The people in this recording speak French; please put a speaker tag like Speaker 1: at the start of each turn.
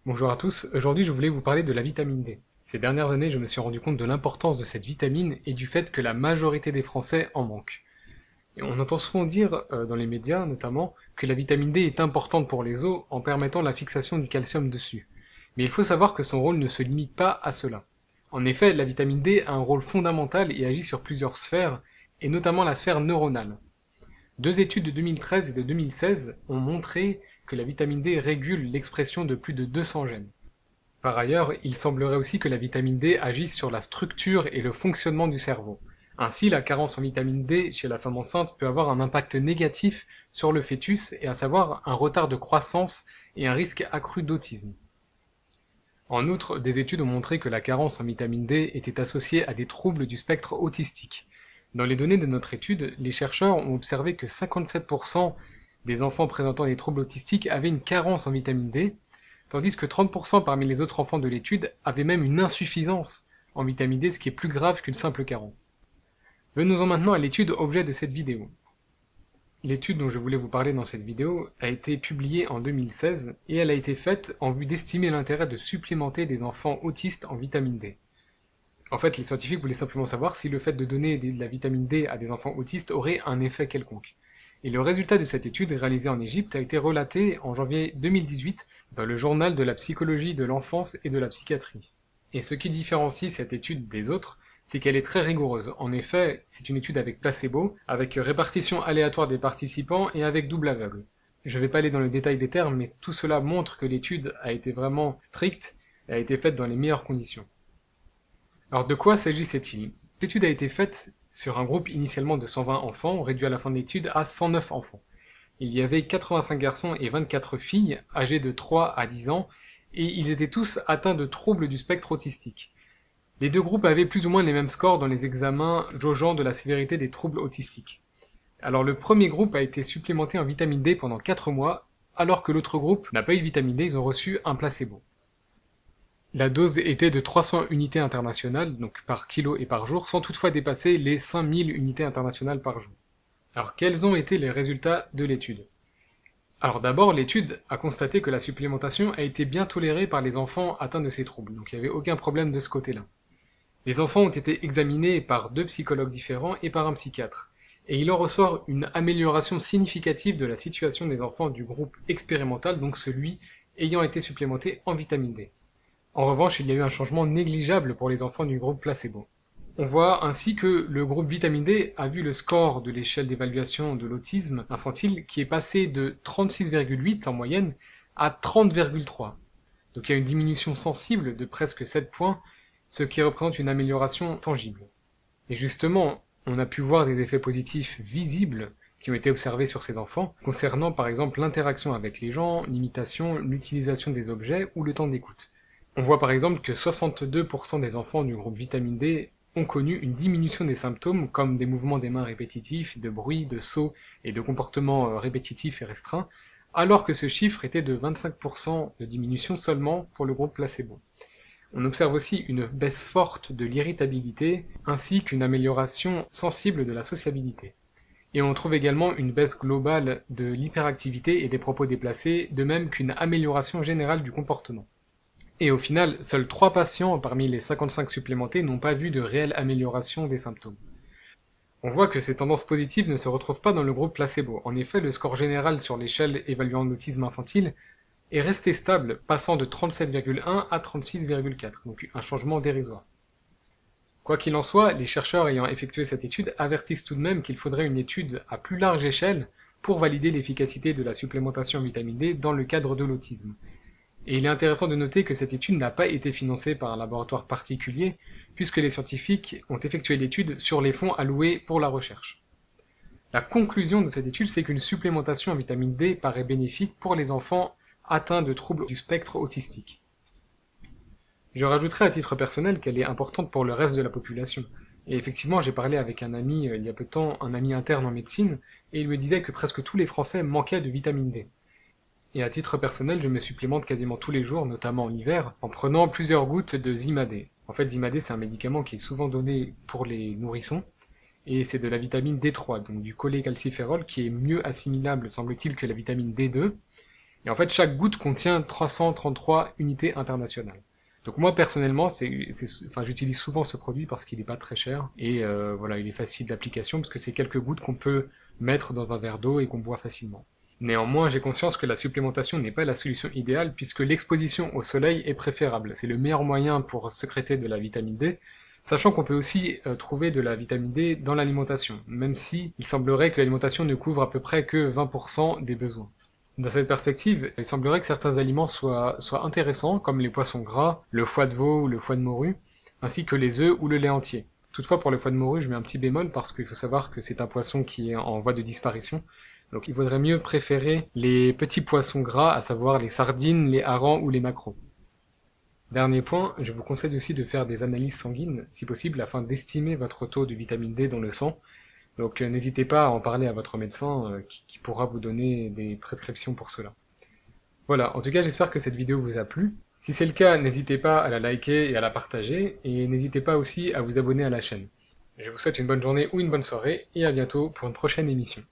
Speaker 1: Bonjour à tous, aujourd'hui je voulais vous parler de la vitamine D. Ces dernières années, je me suis rendu compte de l'importance de cette vitamine et du fait que la majorité des Français en manquent. Et on entend souvent dire, dans les médias notamment, que la vitamine D est importante pour les os en permettant la fixation du calcium dessus. Mais il faut savoir que son rôle ne se limite pas à cela. En effet, la vitamine D a un rôle fondamental et agit sur plusieurs sphères, et notamment la sphère neuronale. Deux études de 2013 et de 2016 ont montré que la vitamine D régule l'expression de plus de 200 gènes. Par ailleurs, il semblerait aussi que la vitamine D agisse sur la structure et le fonctionnement du cerveau. Ainsi, la carence en vitamine D chez la femme enceinte peut avoir un impact négatif sur le fœtus et à savoir un retard de croissance et un risque accru d'autisme. En outre, des études ont montré que la carence en vitamine D était associée à des troubles du spectre autistique. Dans les données de notre étude, les chercheurs ont observé que 57% des enfants présentant des troubles autistiques avaient une carence en vitamine D, tandis que 30% parmi les autres enfants de l'étude avaient même une insuffisance en vitamine D, ce qui est plus grave qu'une simple carence. Venons-en maintenant à l'étude objet de cette vidéo. L'étude dont je voulais vous parler dans cette vidéo a été publiée en 2016 et elle a été faite en vue d'estimer l'intérêt de supplémenter des enfants autistes en vitamine D. En fait, les scientifiques voulaient simplement savoir si le fait de donner de la vitamine D à des enfants autistes aurait un effet quelconque. Et le résultat de cette étude réalisée en Égypte a été relaté en janvier 2018 dans le journal de la psychologie de l'enfance et de la psychiatrie. Et ce qui différencie cette étude des autres, c'est qu'elle est très rigoureuse. En effet, c'est une étude avec placebo, avec répartition aléatoire des participants et avec double aveugle. Je ne vais pas aller dans le détail des termes, mais tout cela montre que l'étude a été vraiment stricte et a été faite dans les meilleures conditions. Alors de quoi s'agissait-il? L'étude a été faite sur un groupe initialement de 120 enfants, réduit à la fin de l'étude à 109 enfants. Il y avait 85 garçons et 24 filles, âgés de 3 à 10 ans, et ils étaient tous atteints de troubles du spectre autistique. Les deux groupes avaient plus ou moins les mêmes scores dans les examens jaugeant de la sévérité des troubles autistiques. Alors le premier groupe a été supplémenté en vitamine D pendant 4 mois, alors que l'autre groupe n'a pas eu de vitamine D, ils ont reçu un placebo. La dose était de 300 unités internationales, donc par kilo et par jour, sans toutefois dépasser les 5000 unités internationales par jour. Alors quels ont été les résultats de l'étude? Alors d'abord, l'étude a constaté que la supplémentation a été bien tolérée par les enfants atteints de ces troubles, donc il n'y avait aucun problème de ce côté-là. Les enfants ont été examinés par deux psychologues différents et par un psychiatre, et il en ressort une amélioration significative de la situation des enfants du groupe expérimental, donc celui ayant été supplémenté en vitamine D. En revanche, il y a eu un changement négligeable pour les enfants du groupe placebo. On voit ainsi que le groupe vitamine D a vu le score de l'échelle d'évaluation de l'autisme infantile qui est passé de 36,8 en moyenne à 30,3. Donc il y a une diminution sensible de presque 7 points, ce qui représente une amélioration tangible. Et justement, on a pu voir des effets positifs visibles qui ont été observés sur ces enfants, concernant par exemple l'interaction avec les gens, l'imitation, l'utilisation des objets ou le temps d'écoute. On voit par exemple que 62% des enfants du groupe vitamine D ont connu une diminution des symptômes comme des mouvements des mains répétitifs, de bruit, de sauts et de comportements répétitifs et restreints, alors que ce chiffre était de 25% de diminution seulement pour le groupe placebo. On observe aussi une baisse forte de l'irritabilité, ainsi qu'une amélioration sensible de la sociabilité. Et on trouve également une baisse globale de l'hyperactivité et des propos déplacés, de même qu'une amélioration générale du comportement. Et au final, seuls 3 patients parmi les 55 supplémentés n'ont pas vu de réelle amélioration des symptômes. On voit que ces tendances positives ne se retrouvent pas dans le groupe placebo. En effet, le score général sur l'échelle évaluant l'autisme infantile est resté stable, passant de 37,1 à 36,4, donc un changement dérisoire. Quoi qu'il en soit, les chercheurs ayant effectué cette étude avertissent tout de même qu'il faudrait une étude à plus large échelle pour valider l'efficacité de la supplémentation en vitamine D dans le cadre de l'autisme. Et il est intéressant de noter que cette étude n'a pas été financée par un laboratoire particulier, puisque les scientifiques ont effectué l'étude sur les fonds alloués pour la recherche. La conclusion de cette étude, c'est qu'une supplémentation en vitamine D paraît bénéfique pour les enfants atteints de troubles du spectre autistique. Je rajouterai à titre personnel qu'elle est importante pour le reste de la population. Et effectivement, j'ai parlé avec un ami il y a peu de temps, un ami interne en médecine, et il me disait que presque tous les Français manquaient de vitamine D. Et à titre personnel, je me supplémente quasiment tous les jours, notamment en hiver, en prenant plusieurs gouttes de Zimadé. En fait, Zimadé, c'est un médicament qui est souvent donné pour les nourrissons, et c'est de la vitamine D3, donc du cholécalciférol, qui est mieux assimilable, semble-t-il, que la vitamine D2, Et en fait, chaque goutte contient 333 unités internationales. Donc moi personnellement, j'utilise souvent ce produit parce qu'il n'est pas très cher et voilà, il est facile d'application parce que c'est quelques gouttes qu'on peut mettre dans un verre d'eau et qu'on boit facilement. Néanmoins, j'ai conscience que la supplémentation n'est pas la solution idéale puisque l'exposition au soleil est préférable. C'est le meilleur moyen pour sécréter de la vitamine D, sachant qu'on peut aussi trouver de la vitamine D dans l'alimentation, même si il semblerait que l'alimentation ne couvre à peu près que 20% des besoins. Dans cette perspective, il semblerait que certains aliments soient intéressants, comme les poissons gras, le foie de veau ou le foie de morue, ainsi que les œufs ou le lait entier. Toutefois, pour le foie de morue, je mets un petit bémol parce qu'il faut savoir que c'est un poisson qui est en voie de disparition. Donc il vaudrait mieux préférer les petits poissons gras, à savoir les sardines, les harengs ou les maquereaux. Dernier point, je vous conseille aussi de faire des analyses sanguines, si possible, afin d'estimer votre taux de vitamine D dans le sang. Donc n'hésitez pas à en parler à votre médecin qui pourra vous donner des prescriptions pour cela. Voilà, en tout cas j'espère que cette vidéo vous a plu. Si c'est le cas, n'hésitez pas à la liker et à la partager, et n'hésitez pas aussi à vous abonner à la chaîne. Je vous souhaite une bonne journée ou une bonne soirée, et à bientôt pour une prochaine émission.